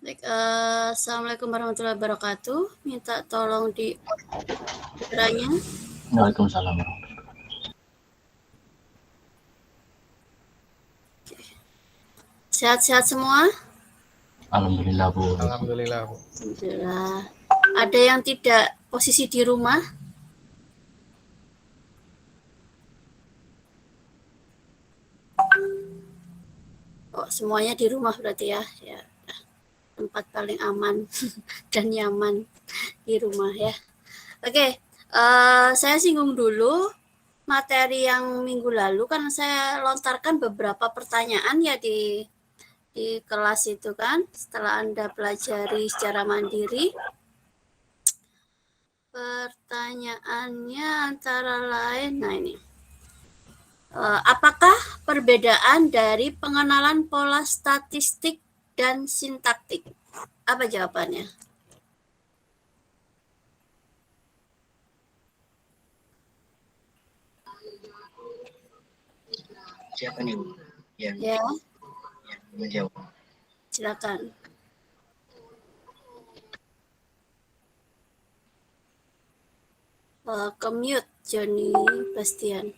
Baik, Assalamualaikum warahmatullahi wabarakatuh. Minta tolong di kameranya. Waalaikumsalam. Sehat-sehat semua? Alhamdulillah Bu. Alhamdulillah, Bu. Alhamdulillah. Ada yang tidak posisi di rumah? Oh, semuanya di rumah berarti ya. Ya, tempat paling aman dan nyaman di rumah ya. Oke, saya singgung dulu materi yang minggu lalu karena saya lontarkan beberapa pertanyaan ya di kelas itu kan, setelah Anda pelajari secara mandiri. Pertanyaannya antara lain, nah ini, apakah perbedaan dari pengenalan pola statistik dan sintaktik? Apa jawabannya? Siapa nih Bu yang Ya, menjawab? silakan. Ke-mute Johnny Bastian.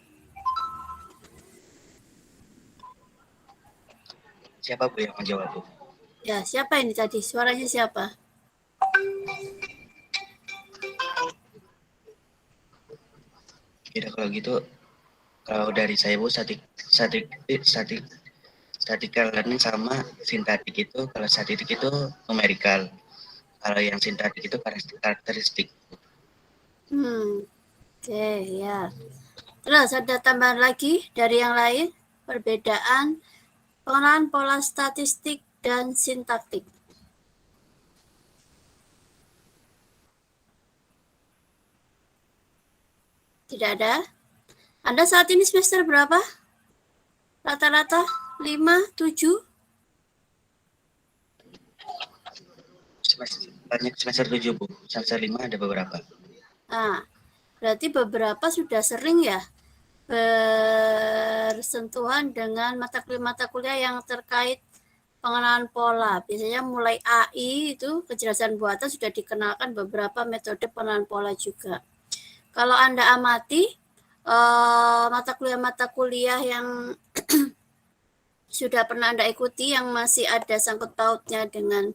Siapa Bu yang menjawab Bu? Ya, siapa ini tadi? Suaranya siapa? Tidak, kalau gitu, kalau dari saya Bu, statistikal learning sama sintaktik itu, kalau statistik itu numerical, kalau yang sintaktik itu karakteristik. Oke, ya. Terus ada tambahan lagi dari yang lain? Perbedaan pengenalan pola statistik dan sintaktik. Tidak ada? Anda saat ini semester berapa? Rata-rata 5, 7? Banyak semester 7 Bu, semester 5 ada beberapa. Nah, berarti beberapa sudah sering ya bersentuhan dengan mata kuliah yang terkait pengenalan pola. Biasanya mulai AI itu kejelasan buatan sudah dikenalkan beberapa metode pengenalan pola juga. Kalau Anda amati mata kuliah yang sudah pernah Anda ikuti yang masih ada sangkut pautnya dengan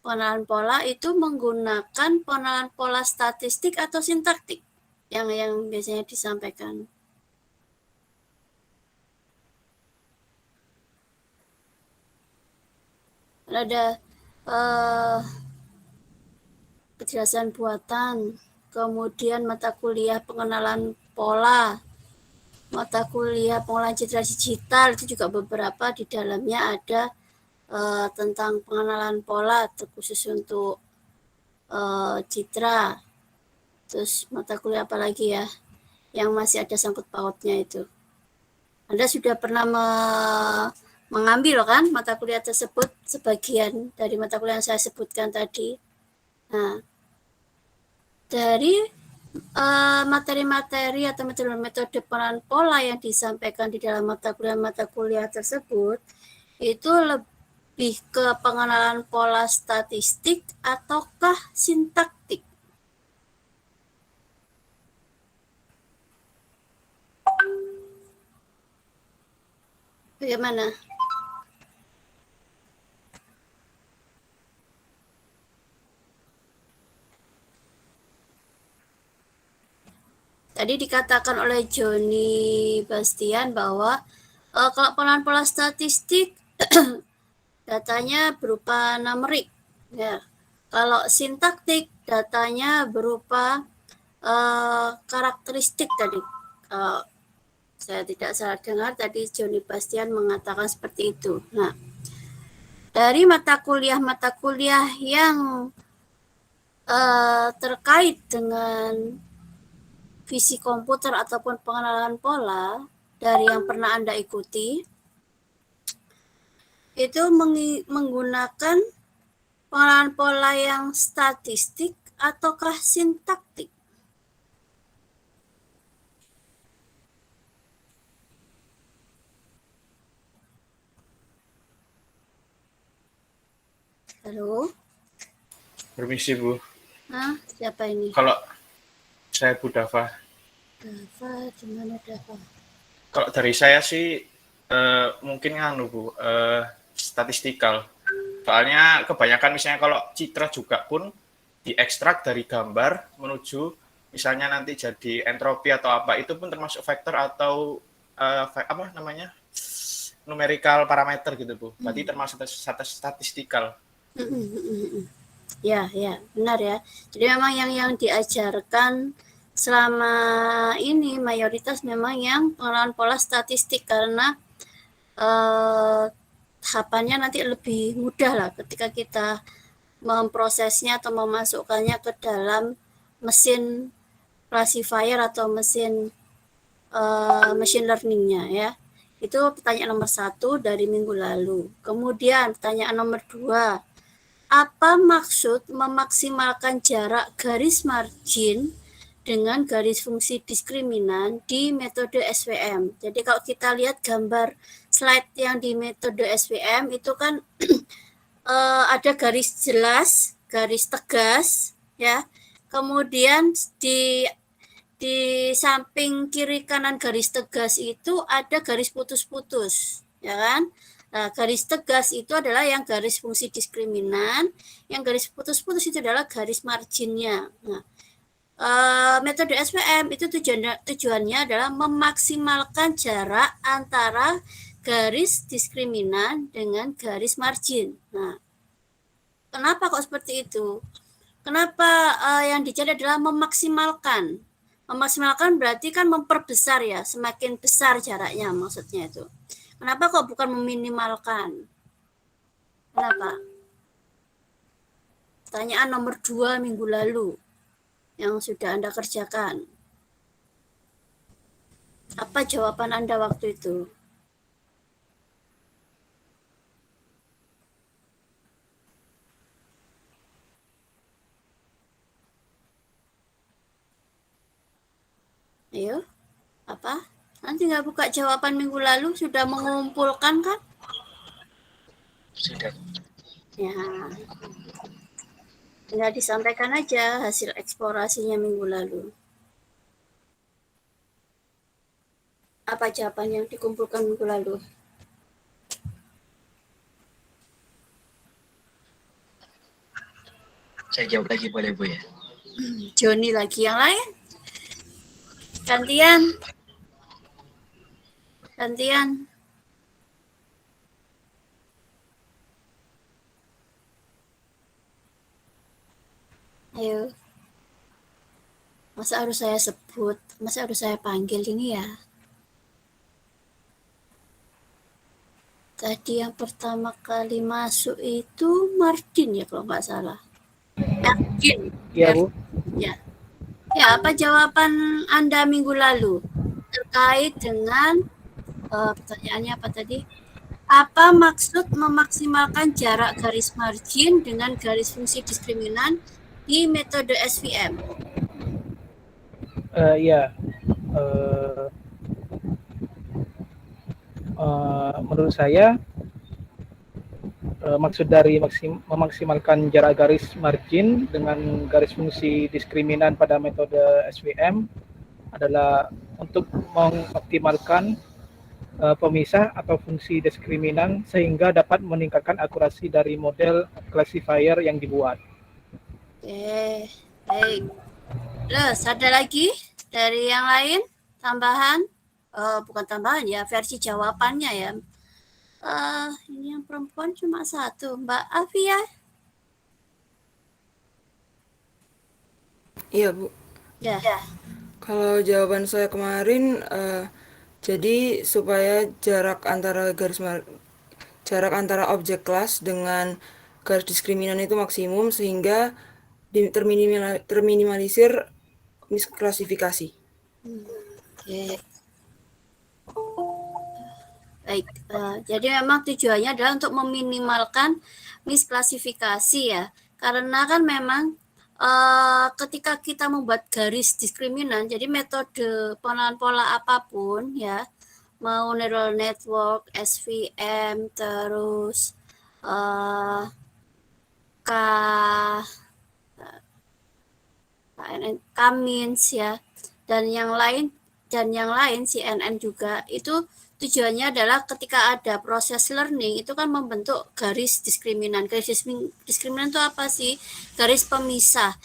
pengenalan pola itu menggunakan pengenalan pola statistik atau sintaktik yang biasanya disampaikan. Ada kejelasan buatan, kemudian mata kuliah pengenalan pola, mata kuliah pengolahan citra digital itu juga beberapa di dalamnya ada tentang pengenalan pola terkhusus untuk citra. Terus mata kuliah apa lagi ya yang masih ada sangkut pautnya itu. Anda sudah pernah mengambil kan mata kuliah tersebut, sebagian dari mata kuliah yang saya sebutkan tadi. Nah, dari materi-materi atau metode pengenalan pola yang disampaikan di dalam mata kuliah tersebut itu lebih ke pengenalan pola statistik ataukah sintaktik? Bagaimana? Tadi dikatakan oleh Johnny Bastian bahwa kalau pengenalan pola statistik datanya berupa numerik. Ya. Kalau sintaktik datanya berupa karakteristik tadi. Saya tidak salah dengar tadi Johnny Bastian mengatakan seperti itu. Nah, dari mata kuliah yang terkait dengan visi komputer ataupun pengenalan pola dari yang pernah Anda ikuti, itu menggunakan pengenalan pola yang statistik ataukah sintaktik? Halo? Permisi Bu, Siapa ini? kalau saya Bu Dava, Dava, di mana Dava? kalau dari saya sih mungkin nganu Bu, statistikal. Soalnya kebanyakan misalnya kalau citra juga pun diekstrak dari gambar menuju misalnya nanti jadi entropi atau apa, itu pun termasuk vektor atau apa namanya numerical parameter gitu Bu. Berarti termasuk statistikal. Ya, benar ya. Jadi memang yang diajarkan selama ini mayoritas memang yang pengenalan pola statistik karena tahapannya nanti lebih mudah lah ketika kita memprosesnya atau memasukkannya ke dalam mesin classifier atau mesin machine learning-nya ya. Itu pertanyaan nomor 1 dari minggu lalu. Kemudian pertanyaan nomor 2, apa maksud memaksimalkan jarak garis margin dengan garis fungsi diskriminan di metode SVM? Jadi kalau kita lihat gambar slide yang di metode SVM itu kan ada garis jelas, garis tegas, ya. Kemudian di samping kiri kanan garis tegas itu ada garis putus-putus, ya kan? Nah, garis tegas itu adalah yang garis fungsi diskriminan, yang garis putus-putus itu adalah garis marginnya. Nah, metode SVM itu tujuannya adalah memaksimalkan jarak antara garis diskriminan dengan garis margin. Nah, kenapa kok seperti itu? Kenapa yang dicari adalah memaksimalkan? Memaksimalkan berarti kan memperbesar ya, semakin besar jaraknya maksudnya itu. Kenapa kok bukan meminimalkan? Kenapa? Pertanyaan nomor 2 minggu lalu yang sudah Anda kerjakan. Apa jawaban Anda waktu itu? Ayo, apa? Nanti nggak buka jawaban minggu lalu, sudah mengumpulkan kan? Sudah. Ya, tinggal disampaikan aja hasil eksplorasinya minggu lalu. Apa jawaban yang dikumpulkan minggu lalu? Saya jawab lagi boleh Bu ya? Joni lagi, yang lain? Gantian. Ayo. Masa harus saya sebut? Masa harus saya panggil ini ya? Tadi yang pertama kali masuk itu Martin ya kalau nggak salah. Yakin? Iya Bu. Ya. Ya, apa jawaban Anda minggu lalu terkait dengan pertanyaannya apa tadi? Apa maksud memaksimalkan jarak garis margin dengan garis fungsi diskriminan di metode SVM? Ya. Menurut saya maksud dari memaksimalkan jarak garis margin dengan garis fungsi diskriminan pada metode SVM adalah untuk mengoptimalkan pemisah atau fungsi diskriminan sehingga dapat meningkatkan akurasi dari model classifier yang dibuat. Oke, baik. Terus ada lagi dari yang lain tambahan? Bukan tambahan ya, versi jawabannya ya. Ini yang perempuan cuma satu, Mbak Afia. Iya Bu. Ya. Kalau jawaban saya kemarin, jadi supaya jarak antara objek kelas dengan garis diskriminan itu maksimum sehingga terminimalisir misklasifikasi. Oke. Baik, jadi memang tujuannya adalah untuk meminimalkan misklasifikasi ya, karena kan memang ketika kita membuat garis diskriminan, jadi metode pengenalan pola apapun ya, mau neural network, SVM, terus KNN, Kamins ya, dan yang lain CNN juga, itu tujuannya adalah ketika ada proses learning itu kan membentuk garis diskriminan. Garis diskriminan itu apa sih? Garis pemisah,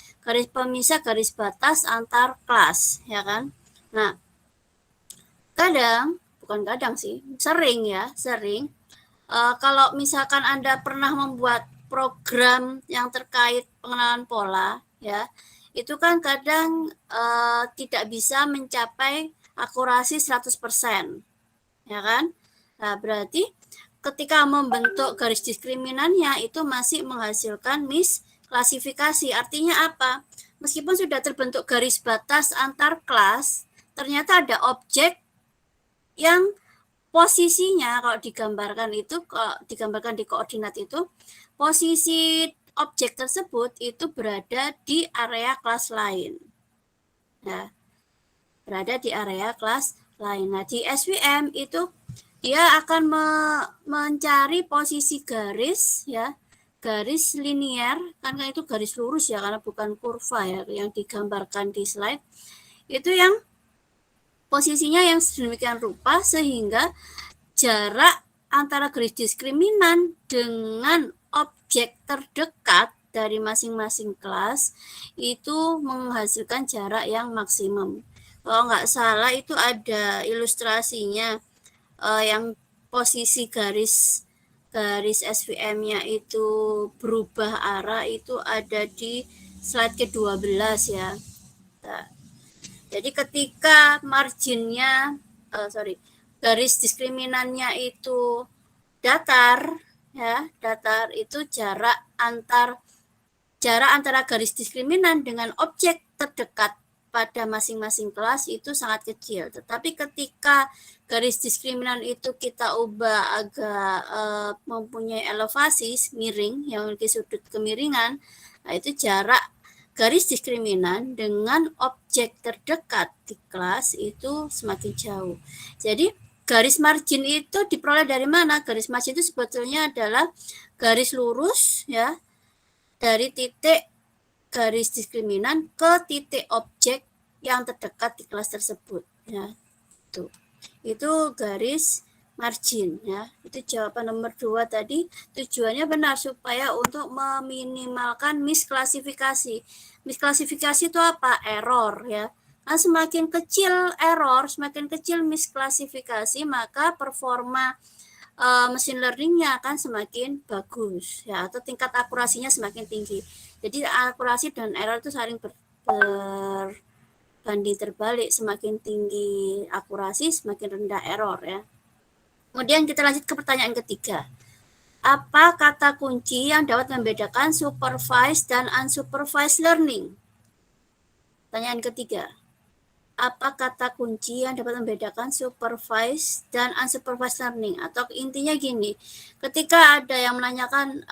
garis batas antar kelas, ya kan? Nah, sering kalau misalkan Anda pernah membuat program yang terkait pengenalan pola, ya, itu kan kadang tidak bisa mencapai akurasi 100%, ya kan? Nah, berarti ketika membentuk garis diskriminannya itu masih menghasilkan misklasifikasi. Artinya apa? Meskipun sudah terbentuk garis batas antar kelas, ternyata ada objek yang posisinya kalau digambarkan di koordinat itu, posisi objek tersebut itu berada di area kelas lain. Nah, berada di area kelas lain. Nah, di SVM itu dia akan mencari posisi garis, ya, garis linier, kan itu garis lurus ya, karena bukan kurva ya yang digambarkan di slide. Itu yang posisinya yang sedemikian rupa sehingga jarak antara garis diskriminan dengan objek terdekat dari masing-masing kelas itu menghasilkan jarak yang maksimum. Kalau nggak salah itu ada ilustrasinya, yang posisi garis SVM-nya itu berubah arah itu ada di slide ke-12 ya. Nah, jadi ketika marginnya, garis diskriminannya itu datar, ya, datar itu jarak antara garis diskriminan dengan objek terdekat pada masing-masing kelas itu sangat kecil. Tetapi ketika garis diskriminan itu kita ubah agak mempunyai elevasi miring yang memiliki sudut kemiringan, nah itu jarak garis diskriminan dengan objek terdekat di kelas itu semakin jauh. Jadi garis margin itu diperoleh dari mana? Garis margin itu sebetulnya adalah garis lurus, ya, dari titik garis diskriminan ke titik objek yang terdekat di kelas tersebut, ya. Itu garis margin, ya. Itu jawaban nomor 2 tadi. Tujuannya benar supaya untuk meminimalkan misklasifikasi. Misklasifikasi itu apa? Error, ya. Nah, semakin kecil error, semakin kecil misklasifikasi, maka performa mesin learning-nya akan semakin bagus, ya, atau tingkat akurasinya semakin tinggi. Jadi akurasi dan error itu saling berbanding terbalik, semakin tinggi akurasi, semakin rendah error, ya. Kemudian kita lanjut ke pertanyaan ketiga. Apa kata kunci yang dapat membedakan supervised dan unsupervised learning? Pertanyaan ketiga. Apa kata kunci yang dapat membedakan supervised dan unsupervised learning? Atau intinya gini, ketika ada yang menanyakan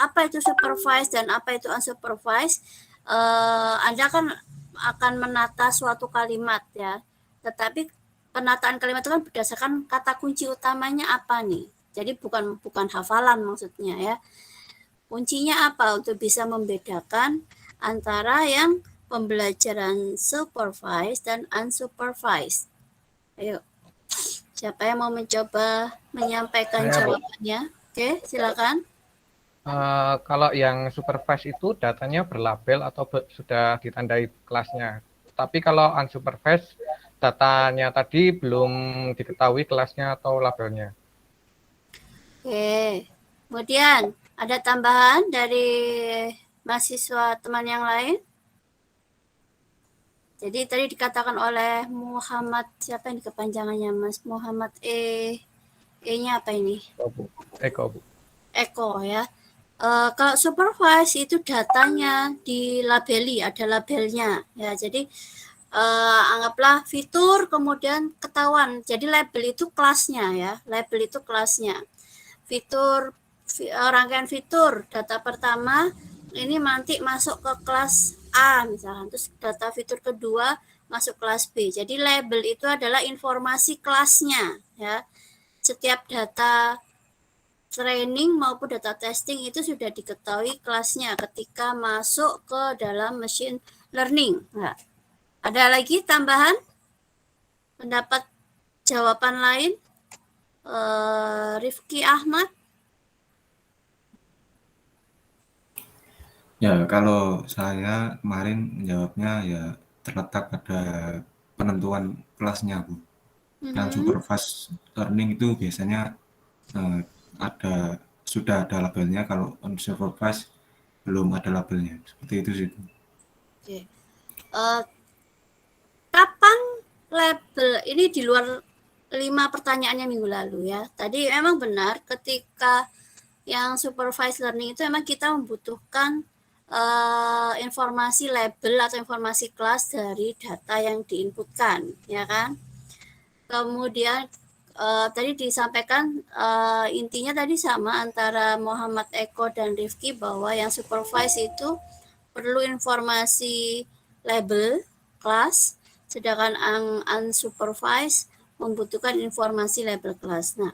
apa itu supervised dan apa itu unsupervised, Anda akan menata suatu kalimat, ya. Tetapi penataan kalimat itu kan berdasarkan kata kunci utamanya apa nih. Jadi bukan hafalan maksudnya, ya. Kuncinya apa untuk bisa membedakan antara yang pembelajaran supervised dan unsupervised? Ayo, siapa yang mau mencoba menyampaikan jawabannya? Oke, silakan. Kalau yang supervised itu datanya berlabel atau sudah ditandai kelasnya. Tapi kalau unsupervised, datanya tadi belum diketahui kelasnya atau labelnya. Oke, kemudian ada tambahan dari mahasiswa teman yang lain? Jadi tadi dikatakan oleh Muhammad, siapa ini kepanjangannya, Mas? Muhammad E-nya apa ini? Eko, Bu. Eko, ya. Kalau supervise itu datanya dilabeli, ada labelnya, ya. Jadi anggaplah fitur kemudian ketahuan. Jadi label itu kelasnya, ya. Label itu kelasnya. Fitur rangkaian fitur data pertama ini nanti masuk ke kelas A misalkan, terus data fitur kedua masuk kelas B. Jadi label itu adalah informasi kelasnya, ya. Setiap data training maupun data testing itu sudah diketahui kelasnya ketika masuk ke dalam machine learning. Nah, ada lagi tambahan pendapat jawaban lain? Rifki Ahmad? Ya, kalau saya kemarin menjawabnya ya terletak pada penentuan kelasnya, Bu. Yang supervised learning itu biasanya sudah ada labelnya, kalau unsupervised belum ada labelnya. Seperti itu sih. Oke. Kapan label ini di luar 5 pertanyaannya minggu lalu ya. Tadi memang benar ketika yang supervised learning itu memang kita membutuhkan informasi label atau informasi kelas dari data yang diinputkan, ya kan? Kemudian tadi disampaikan intinya tadi sama antara Muhammad Eko dan Rifki bahwa yang supervised itu perlu informasi label kelas, sedangkan yang unsupervised membutuhkan informasi label kelas. Nah,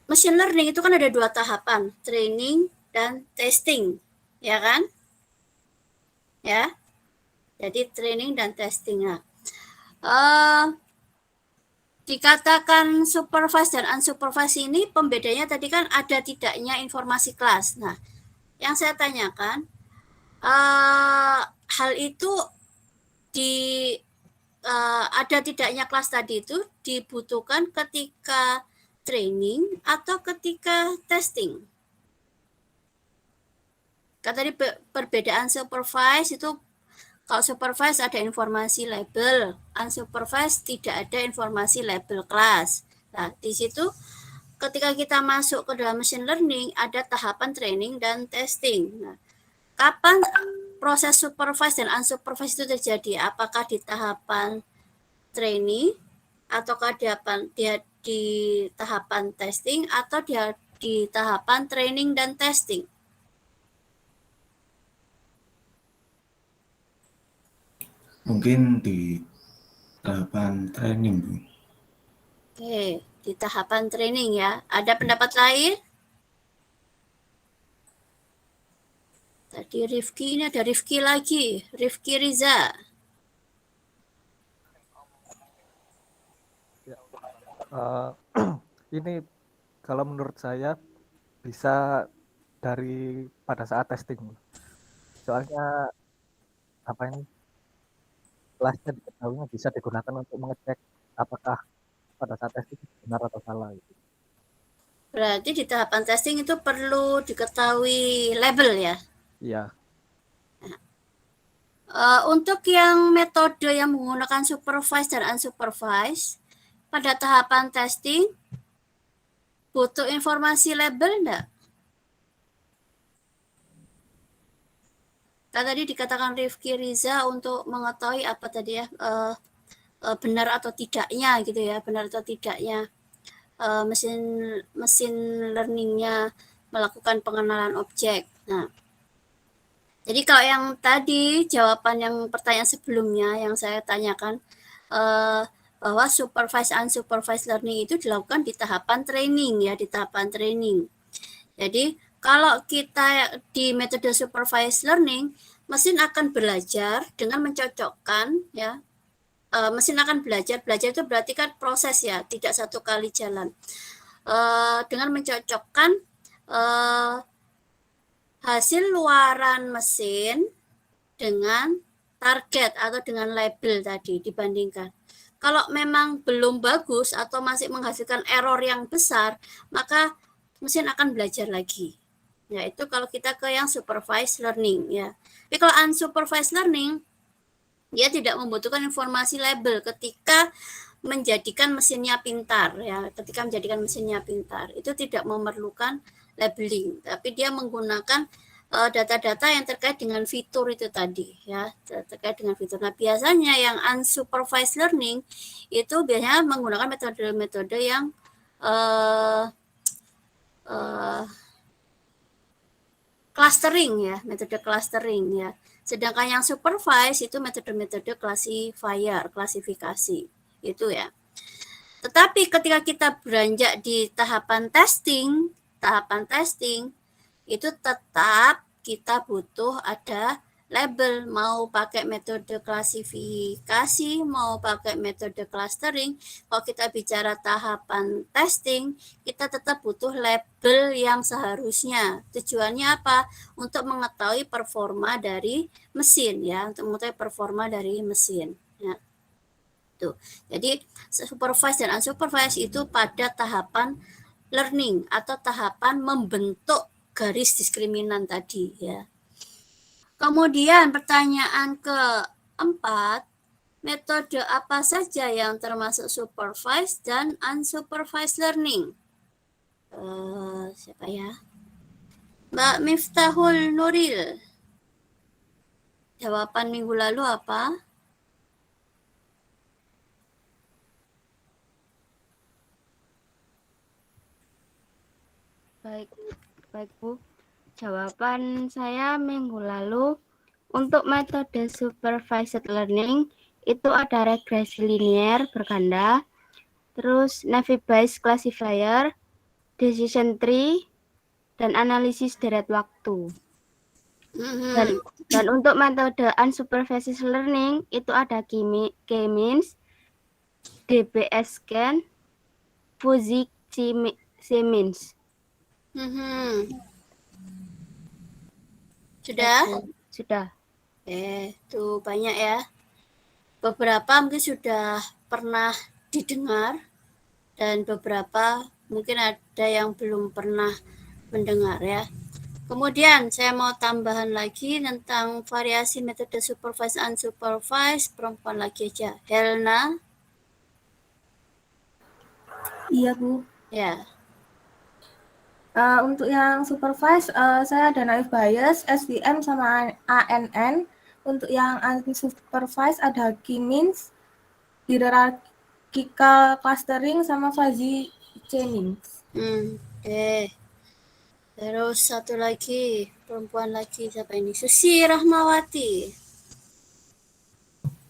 machine learning itu kan ada 2 tahapan, training dan testing, ya kan? Ya, jadi training dan testing. Nah, dikatakan supervised dan unsupervised ini pembedanya tadi kan ada tidaknya informasi kelas. Nah, yang saya tanyakan, hal itu ada tidaknya kelas tadi itu dibutuhkan ketika training atau ketika testing. Kan tadi perbedaan supervised itu, kalau supervised ada informasi label, unsupervised tidak ada informasi label kelas. Nah, di situ ketika kita masuk ke dalam machine learning ada tahapan training dan testing. Nah, kapan proses supervised dan unsupervised itu terjadi? Apakah di tahapan training ataukah di tahapan testing atau di tahapan training dan testing? Mungkin di tahapan training, Bu. Oke, di tahapan training ya. Ada pendapat lain? Tadi Rifki, ini ada Rifki lagi. Rifki Riza. Ini kalau menurut saya bisa dari pada saat testing. Soalnya kelasnya diketahuinya bisa digunakan untuk mengecek apakah pada saat testing benar atau salah. Gitu. Berarti di tahapan testing itu perlu diketahui label ya? Iya. Untuk yang metode yang menggunakan supervised dan unsupervised, pada tahapan testing butuh informasi label enggak? Kan tadi dikatakan Rifki Riza untuk mengetahui apa tadi ya, benar atau tidaknya gitu ya, benar atau tidaknya mesin learningnya melakukan pengenalan objek. Nah, jadi kalau yang tadi jawaban yang pertanyaan sebelumnya yang saya tanyakan bahwa supervised unsupervised learning itu dilakukan di tahapan training ya, di tahapan training. Jadi kalau kita di metode supervised learning, mesin akan belajar dengan mencocokkan ya. Mesin akan belajar itu berarti kan proses ya, tidak satu kali jalan. Dengan mencocokkan hasil luaran mesin dengan target atau dengan label tadi dibandingkan. Kalau memang belum bagus atau masih menghasilkan error yang besar, maka mesin akan belajar lagi. Ya, itu kalau kita ke yang supervised learning ya. Tapi kalau unsupervised learning, dia tidak membutuhkan informasi label ketika menjadikan mesinnya pintar ya. Ketika menjadikan mesinnya pintar, itu tidak memerlukan labeling, tapi dia menggunakan data-data yang terkait dengan fitur itu tadi ya, terkait dengan fitur. Nah, biasanya yang unsupervised learning itu biasanya menggunakan metode-metode yang clustering ya, metode clustering ya. Sedangkan yang supervised itu metode-metode klasifikasi itu ya. Tetapi ketika kita beranjak di tahapan testing, itu tetap kita butuh ada label, mau pakai metode klasifikasi, mau pakai metode clustering. Kalau kita bicara tahapan testing, kita tetap butuh label yang seharusnya. Tujuannya apa? Untuk mengetahui performa dari mesin ya, untuk mengetahui performa dari mesin. Ya. Tuh. Jadi supervised dan unsupervised itu pada tahapan learning atau tahapan membentuk garis diskriminan tadi ya. Kemudian pertanyaan keempat, metode apa saja yang termasuk supervised dan unsupervised learning? Siapa ya? Mbak Miftahul Nuril. Jawaban minggu lalu apa? Baik Bu. Jawaban saya minggu lalu untuk metode supervised learning itu ada regresi linear berganda, terus Naive Bayes classifier, decision tree, dan analisis deret waktu. Dan untuk metode unsupervised learning itu ada K-means, DBS scan, fuzzy C-means. Sudah. Tuh banyak ya. Beberapa mungkin sudah pernah didengar dan beberapa mungkin ada yang belum pernah mendengar ya. Kemudian saya mau tambahan lagi tentang variasi metode supervised unsupervised, perempuan lagi aja. Helna. Iya Bu. Ya. Untuk yang supervised, saya ada Naive Bayes, SVM sama ANN. Untuk yang unsupervised ada K-means, hierarchical clustering sama fuzzy chainings. Terus satu lagi, perempuan lagi siapa ini? Susi Rahmawati.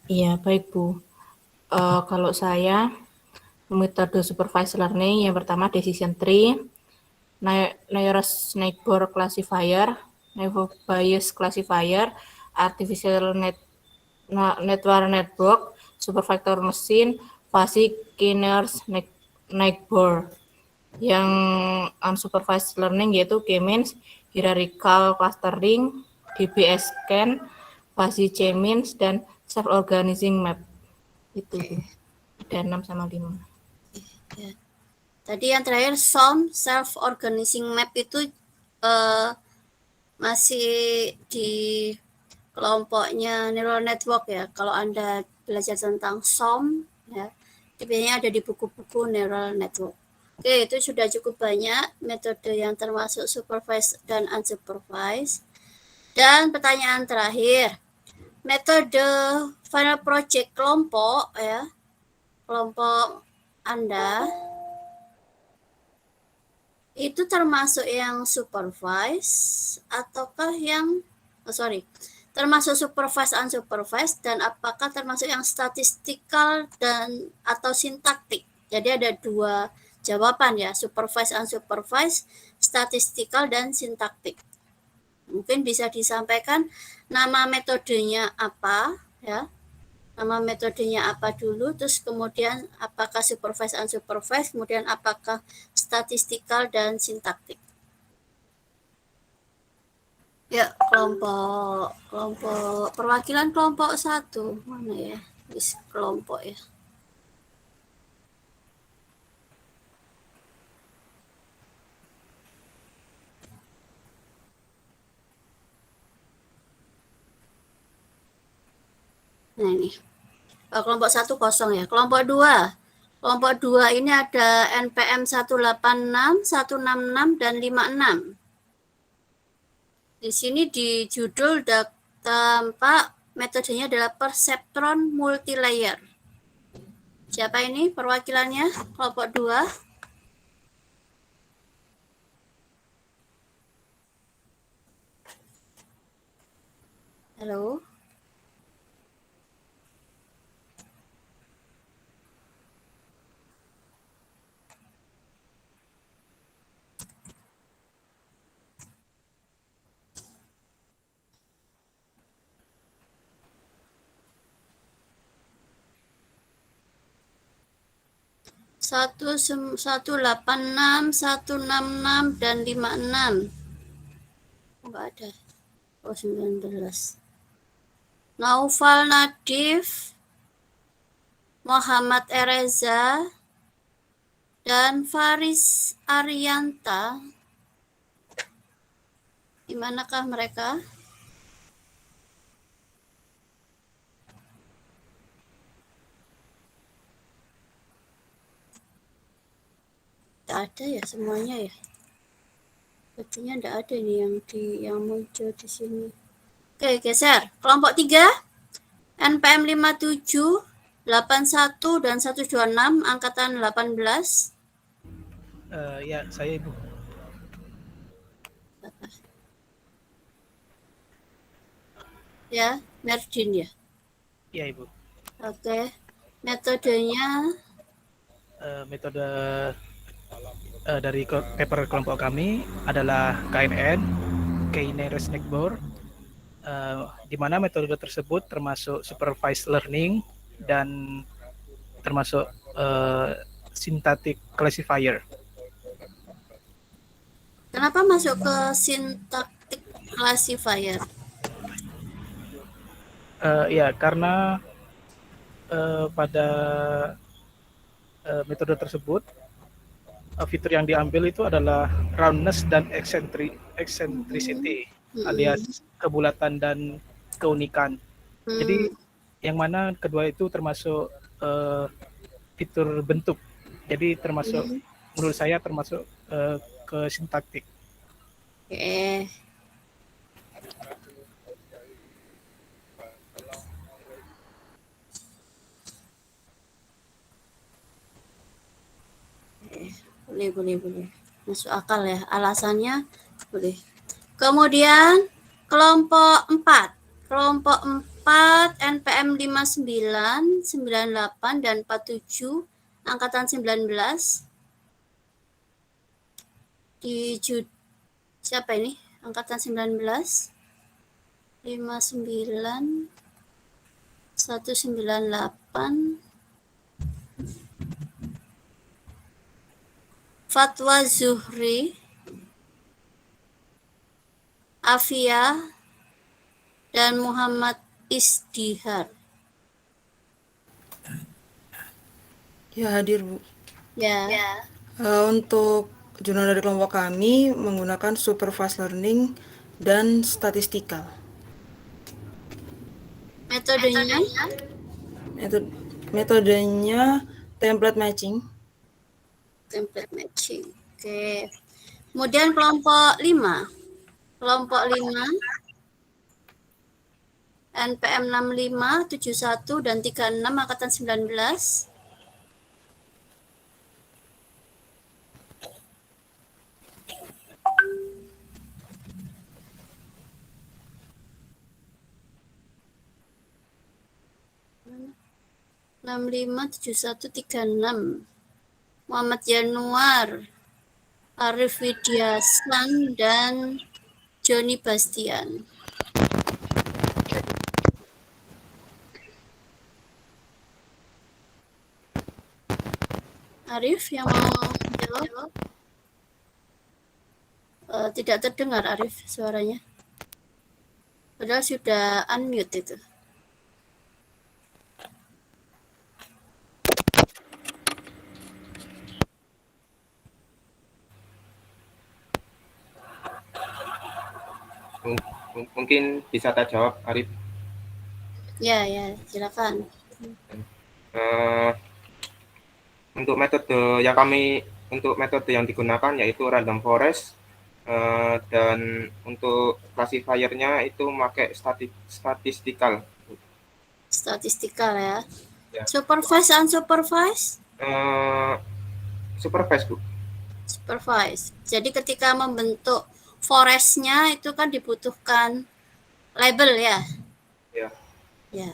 Iya, baik Bu. Kalau saya metode supervised learning yang pertama decision tree, nearest neighbor classifier, Naive Bayes classifier, artificial network network, supervisor machine, fuzzy Kinner's neighbor. Yang unsupervised learning yaitu K-means, hierarchical clustering, DBS scan, fuzzy K-means, dan self-organizing map. Itu ada 6 sama 5. Ya. Tadi yang terakhir self-organizing map itu masih di kelompoknya neural network ya. Kalau Anda belajar tentang SOM ya, itu biasanya ada di buku-buku neural network. Oke, itu sudah cukup banyak metode yang termasuk supervised dan unsupervised. Dan pertanyaan terakhir, metode final project kelompok ya, kelompok Anda itu termasuk yang supervised ataukah yang termasuk supervised unsupervised, dan apakah termasuk yang statistikal dan atau sintaktik? Jadi ada dua jawaban ya, supervised unsupervised, statistikal dan sintaktik. Mungkin bisa disampaikan nama metodenya apa ya. Nama metodenya apa dulu, terus kemudian apakah supervised unsupervised, kemudian apakah statistikal dan sintaktik. Ya, kelompok perwakilan kelompok 1 mana ya? Kelompok ya. Nah ini. Kelompok 1 kosong ya. Kelompok 2. Kelompok 2 ini ada NPM 186, 166, dan 56. Di sini di judul tampak metodenya adalah perceptron multilayer. Siapa ini perwakilannya? Kelompok 2. Halo. 186, 166 dan 56. Enggak ada. Oh, 19. Naufal Nadif, Muhammad Ereza, dan Faris Arianta. Di manakah mereka? Tidak ada ya semuanya ya. Sepertinya tidak ada nih yang muncul di sini. Oke, geser. Kelompok 3, NPM 57, 81 dan 126 angkatan 18. Ya, saya Ibu. Ya, Merdin ya. Ya Ibu. Oke. Metodenya Metode dari paper kelompok kami adalah KNN, K-Nearest Neighbor, di mana metode tersebut termasuk supervised learning dan termasuk syntactic classifier. kenapa masuk ke syntactic classifier? Ya, karena pada metode tersebut fitur yang diambil itu adalah roundness dan eccentricity, alias kebulatan dan keunikan. Jadi yang mana kedua itu termasuk fitur bentuk. Jadi termasuk menurut saya termasuk ke sintaktik. Oke. Boleh. Masuk akal ya. Alasannya boleh. Kemudian kelompok 4. Kelompok 4 NPM 59, 98 dan 47 angkatan 19. Siapa ini? Angkatan 19. 59 198 Fatwa Zuhri, Afia, dan Muhammad Isdihar. Ya, hadir Bu. Ya. Untuk jurnal dari kelompok kami menggunakan supervised learning dan statistikal. Metodenya template matching. Template matching. Oke. Kemudian kelompok 5. Kelompok 5 NPM 65, 71 dan 36 angkatan 19. Enam lima tujuh satu tiga enam Muhammad Yanuar, Arif Widiasan dan Joni Bastian. Arif yang mau jawab? Tidak terdengar Arif suaranya. Padahal sudah unmute itu. Mungkin bisa tak jawab, Arif? Ya, silakan. Untuk metode yang digunakan yaitu random forest, dan untuk classifiernya itu pakai statistikal. Statistikal ya. Supervised, unsupervised? Supervised, Bu. Supervised. Jadi ketika membentuk forestnya itu kan dibutuhkan label ya. Ya.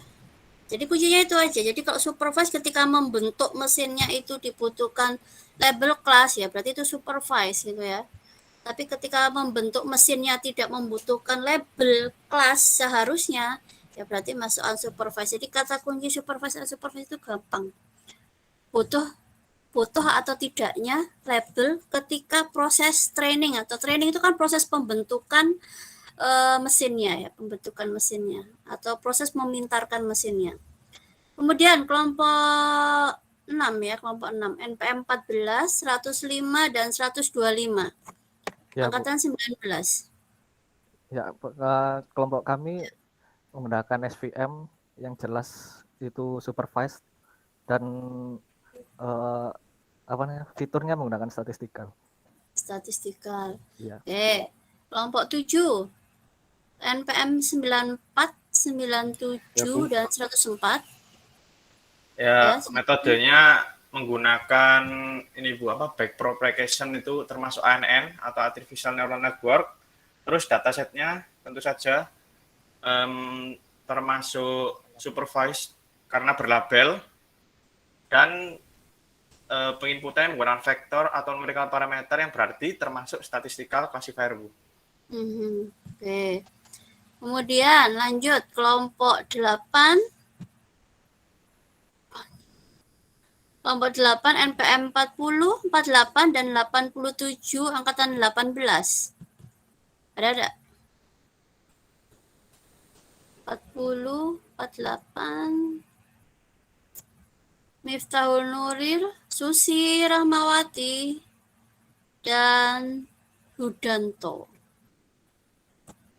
Jadi kuncinya itu aja. Jadi kalau supervised ketika membentuk mesinnya itu dibutuhkan label kelas ya, berarti itu supervised gitu ya. Tapi ketika membentuk mesinnya tidak membutuhkan label kelas seharusnya, ya berarti masuk unsupervised. Jadi kata kunci supervised unsupervised itu gampang. Butuh butuh atau tidaknya label ketika proses training, atau training itu kan proses pembentukan mesinnya ya, pembentukan mesinnya atau proses memintarkan mesinnya. Kemudian kelompok 6 ya, kelompok 6 NPM 14, 105 dan 125. Ya, Angkatan 19. Ya, kelompok kami menggunakan SVM yang jelas itu supervised dan fiturnya menggunakan statistikal. Statistikal. Ya. Kelompok 7 NPM 94, 97 dan 104. Ya, metodenya menggunakan ini Bu back propagation itu termasuk ANN atau artificial neural network. Terus datasetnya tentu saja termasuk supervised karena berlabel, dan penginputannya menggunakan vektor atau numerical parameter yang berarti termasuk statistical classifier Bu. Oke. Kemudian lanjut kelompok 8. Kelompok 8 NPM 40, 48 dan 87 angkatan 18. Ada? 40, 48. Miftahul Nuril, Susi Rahmawati, dan Hudanto.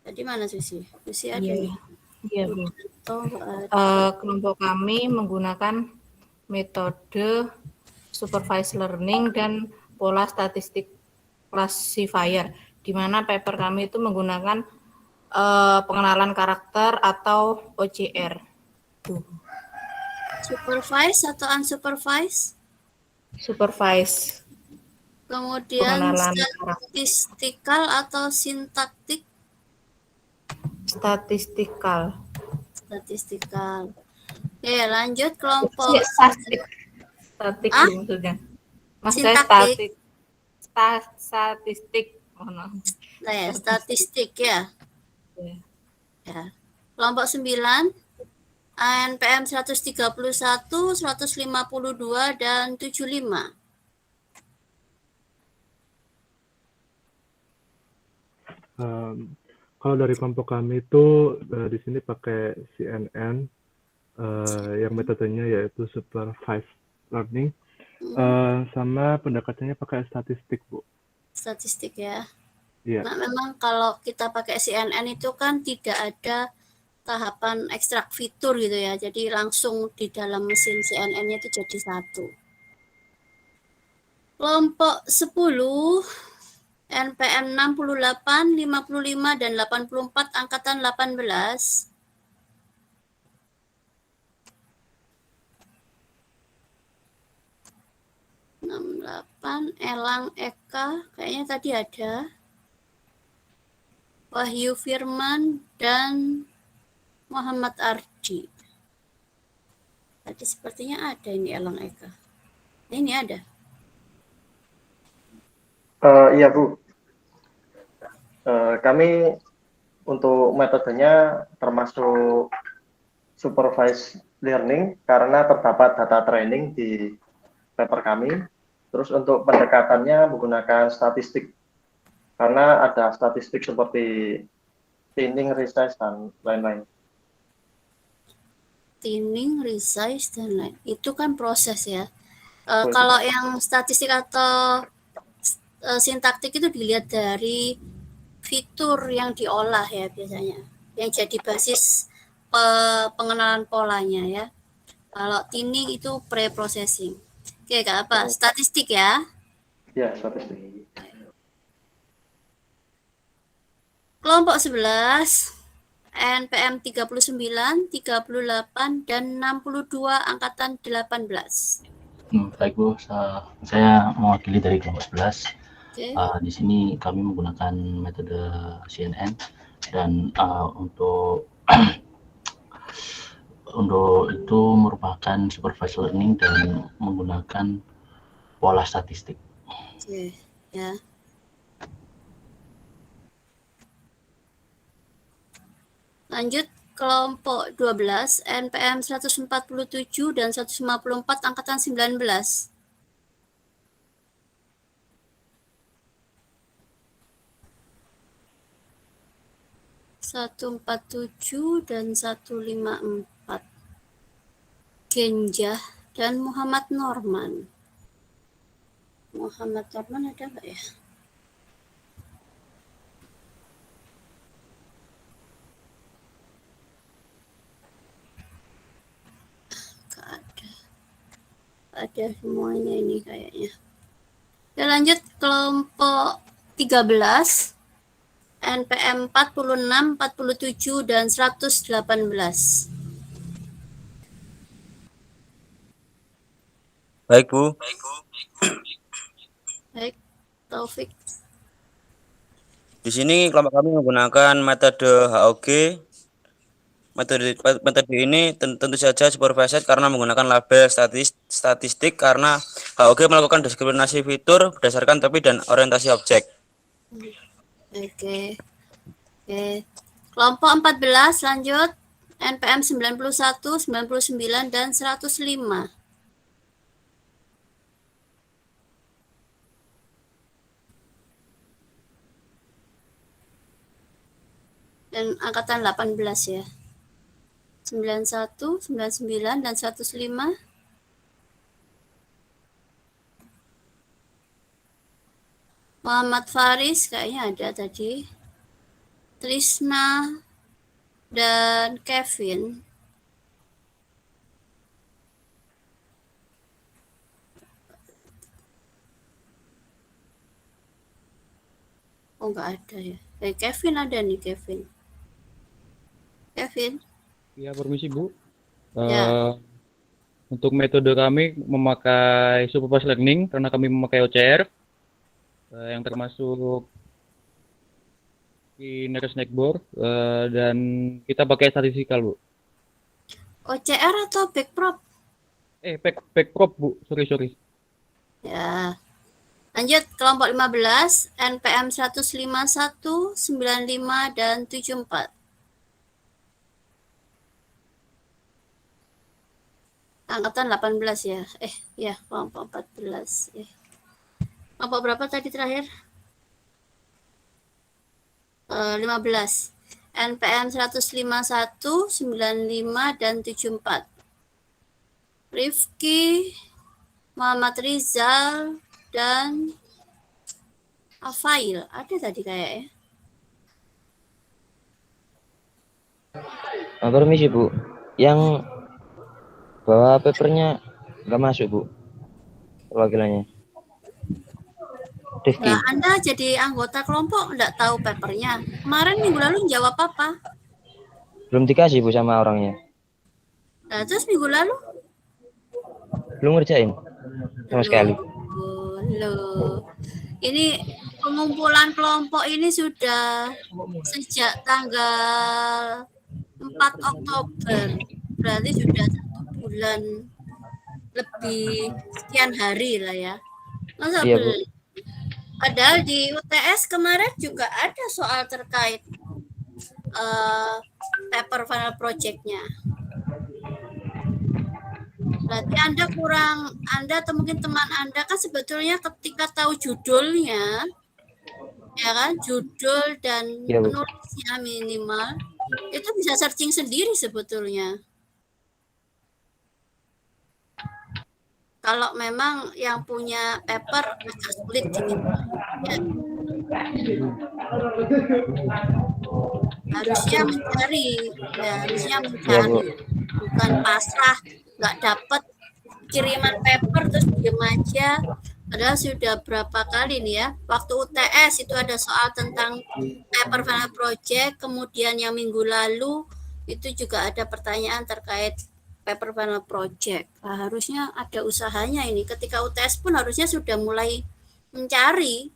Tadi mana Susi? Susi ada nih. Iya, Bu. Kelompok kami menggunakan metode supervised learning dan pola statistik classifier, di mana paper kami itu menggunakan pengenalan karakter atau OCR. Supervised atau unsupervised? Supervised. Kemudian Pengenalan statistikal atau sintaktik? Statistikal. Oke, lanjut kelompok statistik maksudnya. Maksudnya statistik. Nah ya, statistik ya. Ya. Kelompok 9 NPM 131, 152 dan 75. Kalau dari kelompok kami itu di sini pakai CNN yang metodenya yaitu supervised learning, sama pendekatannya pakai statistik Bu. Statistik ya. Iya. Nah, memang kalau kita pakai CNN itu kan tidak ada tahapan ekstrak fitur gitu ya. Jadi langsung di dalam mesin CNN-nya itu jadi satu. Kelompok 10 NPM 68, 55 dan 84 angkatan 18. Elang Eka, kayaknya tadi ada. Wahyu Firman dan Muhammad Ardi. Tadi sepertinya ada ini Elang Eka. Ini ada. Iya Bu. Kami untuk metodenya termasuk supervised learning karena terdapat data training di paper kami. Terus untuk pendekatannya menggunakan statistik karena ada statistik seperti thinning, resize, dan lain-lain. Thinning, resize, dan lain. Itu kan proses ya. Kalau yang statistik atau sintaktik itu dilihat dari fitur yang diolah ya biasanya. Yang jadi basis pengenalan polanya ya. Kalau thinning itu pre-processing. Oke, Kak apa? Statistik ya? Ya, statistik. Kelompok 11, NPM 39, 38, dan 62 angkatan 18. Baik Bu, saya mewakili dari kelompok 11. Okay. Di sini kami menggunakan metode CNN dan untuk itu merupakan supervised learning dan menggunakan pola statistik. Oke, ya. Lanjut kelompok 12 NPM 147 dan 154 angkatan 19. 147 dan 154. Genjah dan Muhammad Norman. Muhammad Norman ada nggak ya? Nggak ada. Ada semuanya ini kayaknya. Kita lanjut kelompok 13. NPM 46, 47, dan 118. Baik, Bu. Baik, Taufik. Di sini kelompok kami menggunakan metode HOG. Metode ini tentu saja supervised karena menggunakan label statistik karena HOG melakukan diskriminasi fitur berdasarkan topi dan orientasi objek. Oke. Kelompok 14 lanjut. NPM 91, 99, dan 105. Dan angkatan 18 ya. 91, 99, dan 105. Muhammad Faris kayaknya ada tadi. Trisna dan Kevin. Oh, nggak ada ya. Kevin ada nih, Kevin. Kevin. Ya, permisi Bu. Ya. Untuk metode kami memakai supervised learning karena kami memakai OCR yang termasuk di nearest neckboard dan kita pakai statistikal Bu. OCR atau backprop? Backprop Bu, sorry. Ya. Lanjut kelompok 15, NPM 151, 95, dan 74. Angkatan 18 ya. Ya, kelompok 14. Kelompok berapa tadi terakhir? 15. NPM 151, 95, dan 74. Rifki, Muhammad Rizal, dan Afail. Ada tadi kayaknya. Permisi Bu, yang bawa papernya nggak masuk Bu, perwakilannya. Rifki. Nah, Anda jadi anggota kelompok nggak tahu papernya. Kemarin minggu lalu jawab apa? Belum dikasih Bu sama orangnya. Nah, terus minggu lalu? Belum ngerjain sama sekali. Loh. Ini pengumpulan kelompok ini sudah sejak tanggal 4 Oktober. Berarti sudah 1 bulan lebih sekian hari lah ya. Masa Iya, Bu. Padahal di UTS kemarin juga ada soal terkait paper final project-nya. Berarti Anda atau mungkin teman Anda kan sebetulnya ketika tahu judulnya, ya kan, judul dan Ya, Bu. penulisnya minimal, itu bisa searching sendiri sebetulnya. Kalau memang yang punya paper agak sulit diminta. Ya. Harusnya mencari, bukan pasrah, nggak dapat kiriman paper terus diem aja. Padahal sudah berapa kali nih ya, waktu UTS itu ada soal tentang paper final project, kemudian yang minggu lalu itu juga ada pertanyaan terkait paper final project. Nah, harusnya ada usahanya ini. Ketika UTS pun harusnya sudah mulai mencari,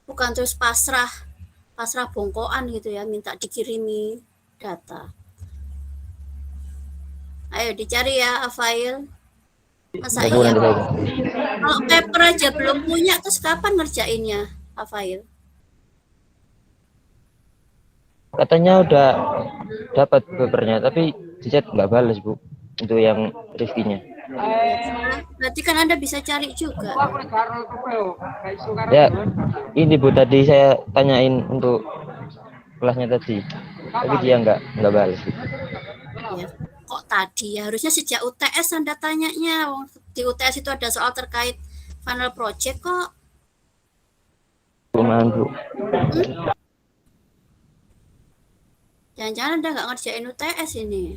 bukan terus pasrah bongkoan gitu ya, minta dikirimi data. Ayo dicari ya, Afail. Masa iya? Kalau paper aja belum punya, terus kapan ngerjainnya, Afail? Katanya udah dapat papernya, tapi di chat nggak balas Bu untuk yang Rifkinya. Berarti kan Anda bisa cari juga. Ya, ini Bu tadi saya tanyain untuk kelasnya tadi, tapi dia nggak balas gitu. Ya, kok tadi ya, harusnya sejak UTS Anda tanyanya. Di UTS itu ada soal terkait final project kok. Lumayan Bu. Jangan-jangan Anda nggak ngerjain UTS ini.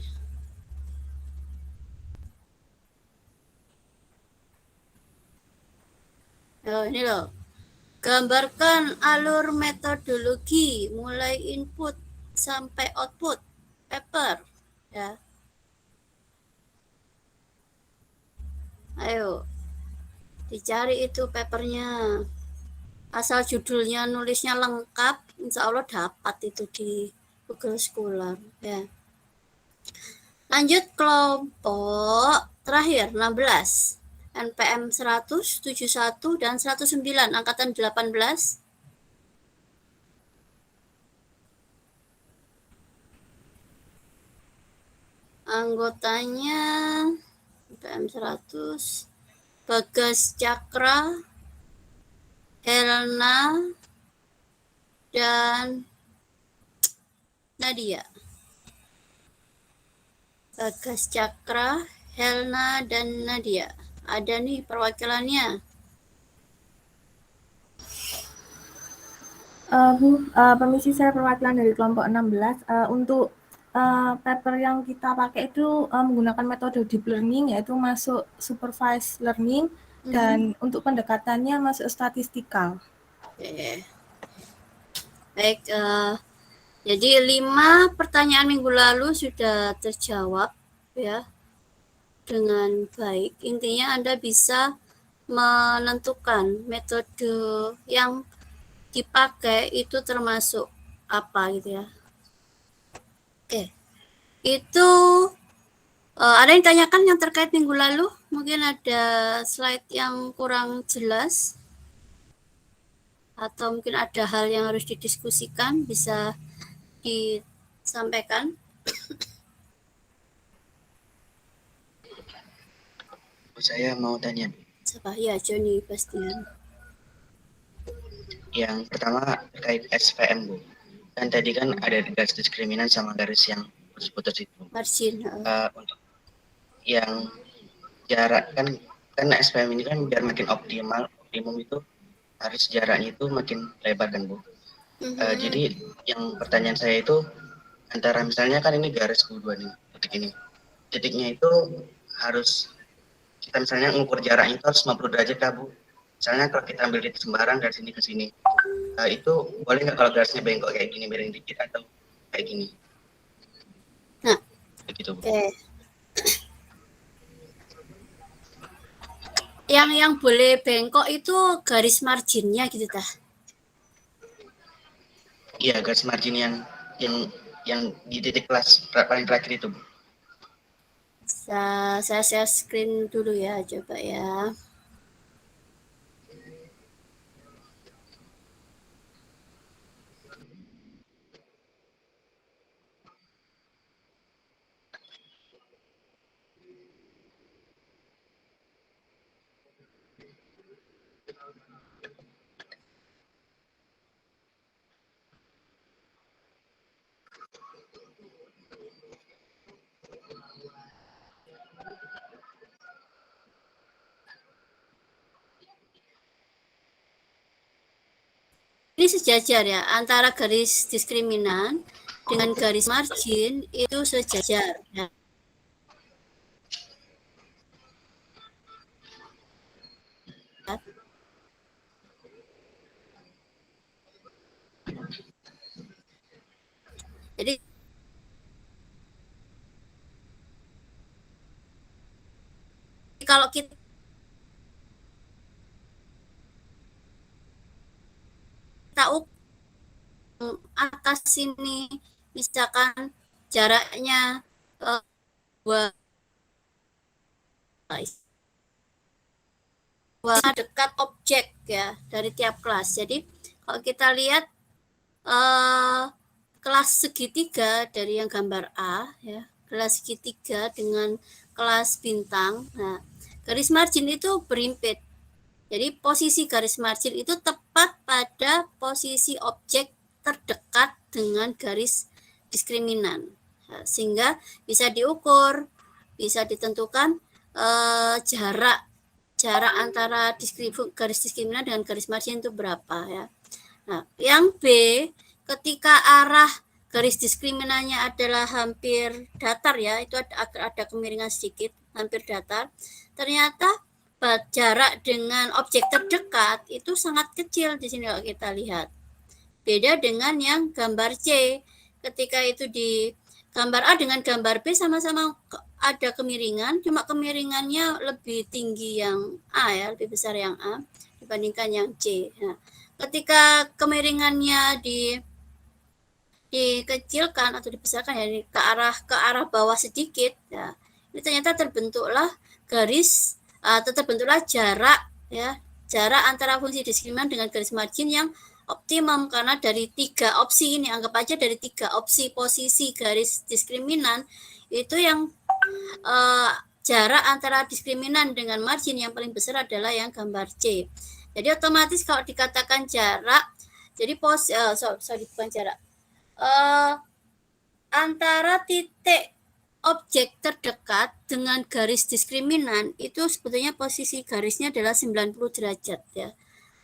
Oh, ini loh. Gambarkan alur metodologi mulai input sampai output paper. Ya. Ayo. Dicari itu papernya. Asal judulnya nulisnya lengkap, insya Allah dapat itu di Google Scholar. Ya. Lanjut kelompok terakhir 16. NPM 100, 71, dan 109, angkatan 18. Anggotanya NPM 100, Bagas Cakra, Helna, dan Nadia. Bagas Cakra, Helna, dan Nadia. Ada nih perwakilannya. Permisi, saya perwakilan dari kelompok 16. Untuk paper yang kita pakai itu menggunakan metode deep learning, yaitu masuk supervised learning, dan untuk pendekatannya masuk statistikal. Oke. Baik, jadi 5 pertanyaan minggu lalu sudah terjawab ya dengan baik. Intinya Anda bisa menentukan metode yang dipakai itu termasuk apa gitu ya. Oke. Itu ada yang tanyakan yang terkait minggu lalu? Mungkin ada slide yang kurang jelas atau mungkin ada hal yang harus didiskusikan, bisa disampaikan. Saya mau tanya. Siapa? Ya, Joni Bastian. Yang pertama terkait SVM, Bu. Kan tadi kan ada garis diskriminan sama garis yang putus-putus itu. Margin. Untuk yang jarak kan SVM ini kan biar makin optimum itu harus jaraknya itu makin lebar kan, Bu. Jadi yang pertanyaan saya itu antara misalnya kan ini garis Q2 nih, titik ini. Titiknya itu harus kita misalnya mengukur jaraknya itu harus 50 derajat kah, Bu? Misalnya kalau kita ambil titik sembarang dari sini ke sini, itu boleh nggak kalau garisnya bengkok kayak gini, miring dikit atau kayak gini? Nah, begitu, Bu. Okay. Yang boleh bengkok itu garis marginnya gitu tah? Iya, garis margin yang di titik kelas paling terakhir itu, Bu. Saya share screen dulu ya, coba ya. Ini sejajar ya, antara garis diskriminan dengan garis margin itu sejajar. Ya. Jadi kalau kita atas sini misalkan jaraknya dekat objek ya dari tiap kelas. Jadi kalau kita lihat kelas segitiga dari yang gambar A ya, kelas segitiga dengan kelas bintang. Nah, garis margin itu berimpit. Jadi posisi garis margin itu tepat pada posisi objek terdekat dengan garis diskriminan. Sehingga bisa diukur, bisa ditentukan jarak antara garis diskriminan dengan garis margin itu berapa ya. Nah, yang B, ketika arah garis diskriminannya adalah hampir datar ya, itu ada kemiringan sedikit, hampir datar. Ternyata jarak dengan objek terdekat itu sangat kecil di sini kalau kita lihat. Beda dengan yang gambar C, ketika itu di gambar A dengan gambar B sama-sama ada kemiringan, cuma kemiringannya lebih tinggi yang A ya, lebih besar yang A dibandingkan yang C. Nah, ketika kemiringannya dikecilkan atau dibesarkan ya ke arah bawah sedikit, ya, ini ternyata terbentuklah garis atau terbentuklah jarak ya, jarak antara fungsi diskriminan dengan garis margin yang optimum, karena dari 3 opsi ini, anggap aja dari 3 opsi posisi garis diskriminan itu yang jarak antara diskriminan dengan margin yang paling besar adalah yang gambar C. Jadi otomatis kalau dikatakan jarak, jadi bukan jarak, antara titik objek terdekat dengan garis diskriminan itu sebetulnya posisi garisnya adalah 90 derajat ya.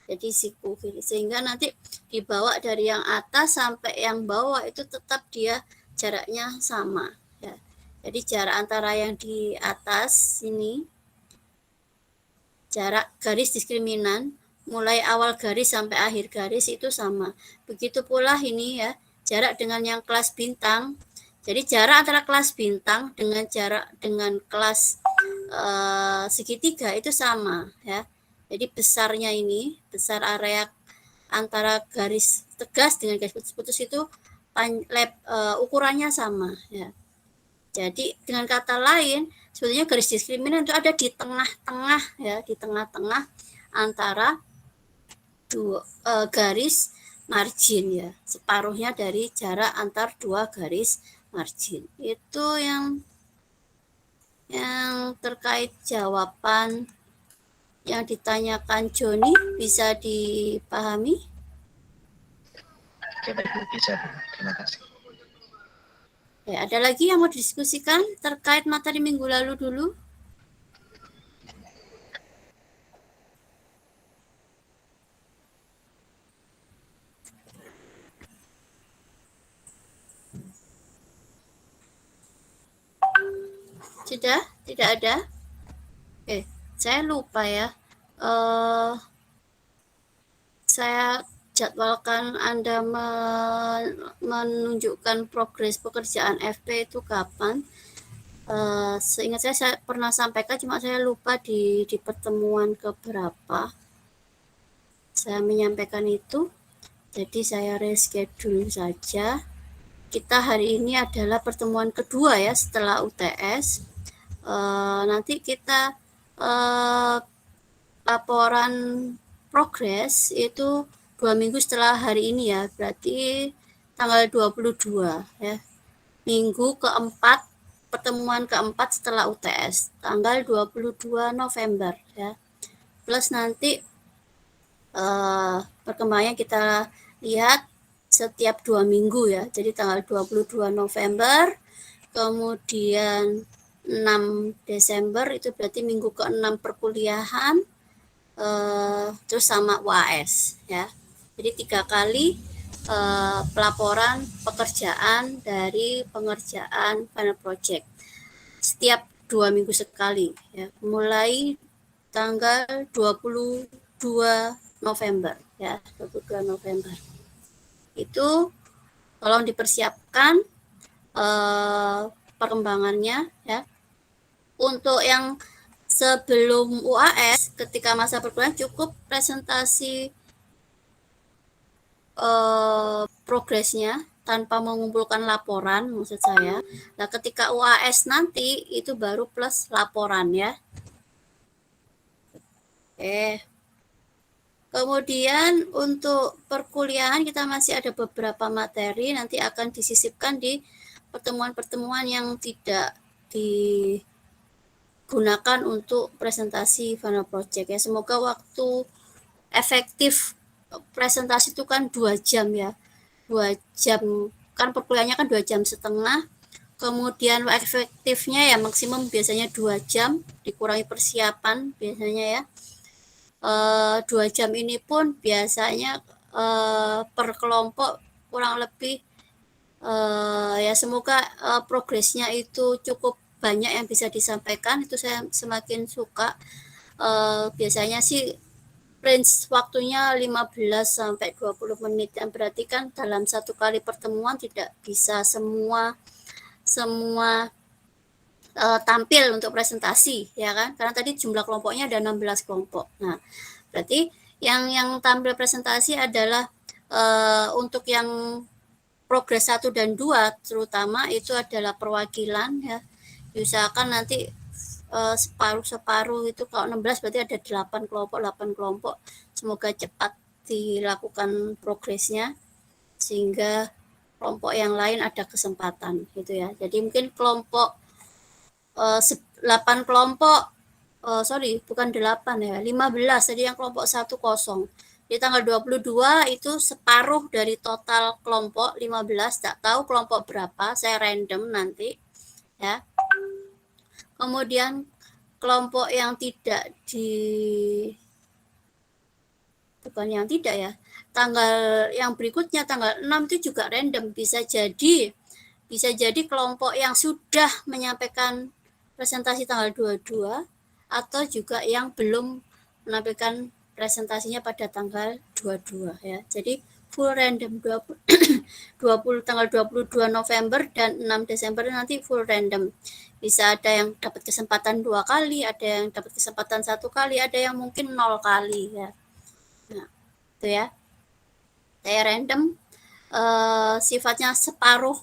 Jadi siku kiri, sehingga nanti dibawa dari yang atas sampai yang bawah itu tetap dia jaraknya sama ya. Jadi jarak antara yang di atas ini, jarak garis diskriminan mulai awal garis sampai akhir garis itu sama. Begitu pula ini ya, jarak dengan yang kelas bintang. Jadi jarak antara kelas bintang dengan jarak dengan kelas segitiga itu sama ya. Jadi besarnya ini, besar area antara garis tegas dengan garis putus-putus itu ukurannya sama ya. Jadi dengan kata lain, sebetulnya garis diskriminan itu ada di tengah-tengah ya, di tengah-tengah antara garis margin ya, separuhnya dari jarak antar 2 garis margin. Itu yang terkait jawaban yang ditanyakan Joni, bisa dipahami? Oke, baik, bisa. Terima kasih. Ya, ada lagi yang mau didiskusikan terkait materi minggu lalu dulu? Sudah? Tidak ada? Oke, saya lupa ya. Saya jadwalkan Anda menunjukkan progres pekerjaan FP itu kapan. Seingat saya pernah sampaikan, cuma saya lupa di pertemuan keberapa saya menyampaikan itu. Jadi saya reschedule saja. Kita hari ini adalah pertemuan kedua ya setelah UTS. Nanti kita laporan progres itu 2 minggu setelah hari ini ya, berarti tanggal 22 ya, minggu keempat, pertemuan keempat setelah UTS, tanggal 22 November ya, plus nanti perkembangannya kita lihat setiap 2 minggu ya, jadi tanggal 22 November, kemudian 6 Desember itu berarti minggu ke-6 perkuliahan, terus sama UAS ya. Jadi 3 kali pelaporan pekerjaan dari pengerjaan final project setiap 2 minggu sekali ya, mulai tanggal 22 November ya, 22 November. Itu tolong dipersiapkan perkembangannya ya. Untuk yang sebelum UAS, ketika masa perkuliahan cukup presentasi progresnya tanpa mengumpulkan laporan, maksud saya. Nah, ketika UAS nanti itu baru plus laporan ya. Kemudian untuk perkuliahan kita masih ada beberapa materi, nanti akan disisipkan di pertemuan-pertemuan yang tidak digunakan untuk presentasi final project ya. Semoga waktu efektif presentasi itu kan 2 jam ya. 2 jam, kan perkuliahannya kan 2,5 jam. Kemudian efektifnya ya maksimum biasanya 2 jam, dikurangi persiapan biasanya ya. 2 jam ini pun biasanya per kelompok kurang lebih ya semoga progresnya itu cukup banyak yang bisa disampaikan, itu saya semakin suka. Biasanya sih range waktunya 15 sampai 20 menit, yang berarti kan dalam satu kali pertemuan tidak bisa semua tampil untuk presentasi ya kan, karena tadi jumlah kelompoknya ada 16 kelompok. Nah berarti yang tampil presentasi adalah untuk yang progres 1 dan 2 terutama itu adalah perwakilan ya, diusahakan nanti separuh itu, kalau 16 berarti ada 8 kelompok, semoga cepat dilakukan progresnya sehingga kelompok yang lain ada kesempatan gitu ya. Jadi mungkin kelompok 8 kelompok, bukan 8 ya, 15, jadi yang kelompok 1 kosong. Di tanggal 22 itu separuh dari total kelompok 15, tak tahu kelompok berapa, saya random nanti ya. Kemudian kelompok yang tidak tanggal yang berikutnya tanggal 6 itu juga random, bisa jadi kelompok yang sudah menyampaikan presentasi tanggal 22 atau juga yang belum menampilkan presentasinya pada tanggal 22 ya. Jadi full random 20 tanggal 22 November dan 6 Desember nanti full random. Bisa ada yang dapat kesempatan 2 kali, ada yang dapat kesempatan 1 kali, ada yang mungkin 0 kali ya. Nah, itu ya. Saya random, sifatnya separuh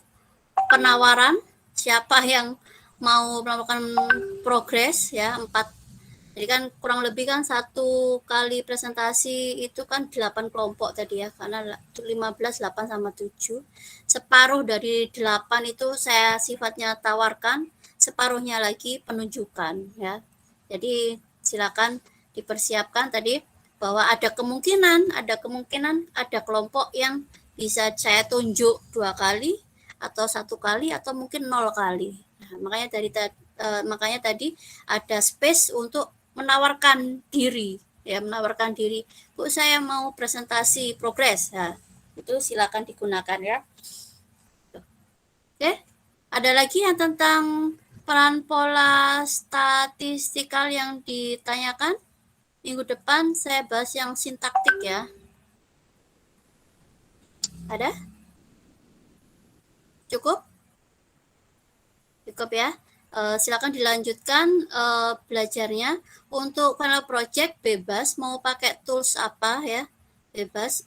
penawaran, siapa yang mau melakukan progres ya, 4. Jadi kan kurang lebih kan 1 kali presentasi itu kan 8 kelompok tadi ya, karena 15, 8 sama 7. Separuh dari 8 itu saya sifatnya tawarkan, separuhnya lagi penunjukan ya. Jadi silakan dipersiapkan tadi bahwa ada kemungkinan ada kelompok yang bisa saya tunjuk 2 kali atau 1 kali atau mungkin 0 kali. Nah, makanya tadi ada space untuk menawarkan diri ya, Bu, saya mau presentasi progres. Nah, itu silakan digunakan ya. Oke, ada lagi yang tentang peran pola statistikal yang ditanyakan? Minggu depan saya bahas yang sintaktik ya. Ada? Cukup ya. Silakan dilanjutkan belajarnya. Untuk final project bebas, mau pakai tools apa ya, bebas.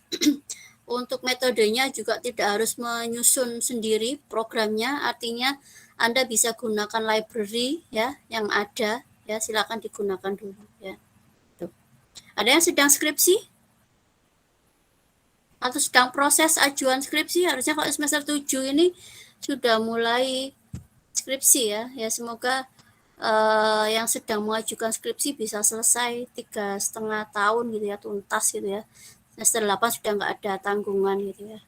Untuk metodenya juga tidak harus menyusun sendiri programnya, artinya Anda bisa gunakan library ya yang ada ya, silakan digunakan dulu ya. Tuh. Ada yang sedang skripsi atau sedang proses ajuan skripsi, harusnya kalau semester 7 ini sudah mulai skripsi ya. Ya semoga yang sedang mengajukan skripsi bisa selesai 3,5 tahun gitu ya, tuntas gitu ya. Semester 8 sudah nggak ada tanggungan gitu ya.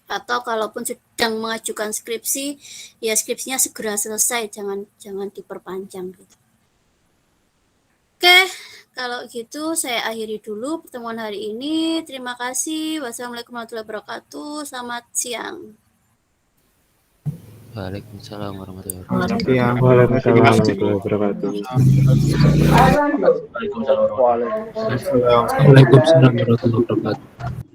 Atau kalaupun sedang mengajukan skripsi, ya skripsinya segera selesai, jangan diperpanjang gitu. Oke, kalau gitu saya akhiri dulu pertemuan hari ini. Terima kasih. Wassalamualaikum warahmatullahi wabarakatuh. Selamat siang. Waalaikumsalam warahmatullahi wabarakatuh. Waalaikumsalam warahmatullahi wabarakatuh. Waalaikumsalam warahmatullahi wabarakatuh.